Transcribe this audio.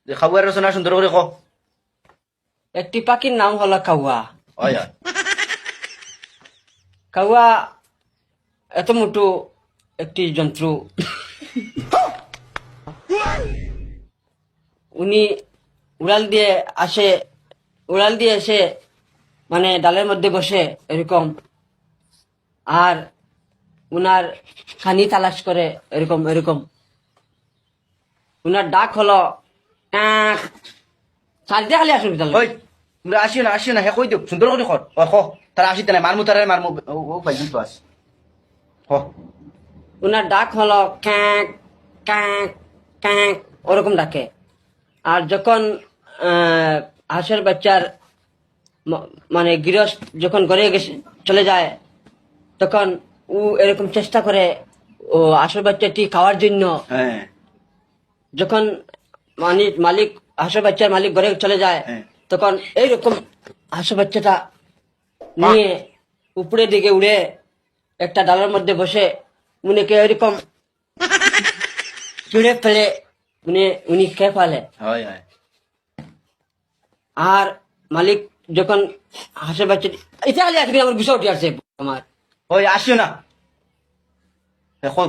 যে খাবার রচনা সুন্দর করে ক। একটি পাখির নাম হলো কাউয়া। হয় হয়। কাউয়া এত মোটো একটি জন্তু। উনি উড়াল দিয়ে আসে, উড়াল দিয়ে এসে মানে ডালের মধ্যে বসে এরকম, আর উনার খানি তালাশ করে এরকম এরকম। উনার ডাক হলো কাক। সাজদে খালি আসুন বিদ্যালয়। ওই তোমরা আসিও না হে কই দিও সুন্দর করে কর। ও ক তারা আসিতে নাই মারমু তারা মারমু ও পাইছেন তো আস। ক উনার ডাক হলো ক্যাঁক ক্যাঁক ক্যাঁক, ওরকম ডাকে। আর যখন হাঁসের বাচ্চার মানে গৃহস্থ যখন ঘরে গেছে চলে যায়, তখন ও এরকম চেষ্টা করে ও হাঁসের বাচ্চাটি খাওয়ার জন্য। হ্যাঁ যখন মালিক হাঁসের বাচ্চার মালিক ঘরে চলে যায়, হ্যাঁ। তখন এইরকম হাঁসের বাচ্চাটা নিয়ে উপরের দিকে উড়ে একটা ডালের মধ্যে বসে উনিকে এরকম চুড়ে ফেলে উনি খেয়ে ফেলে। হয় হয়। আর মালিক যখন হাঁসের বাচ্চা এটা খালি আজকে আমার গুছা উঠে আসছে আমার। ওই আসিও না হে কই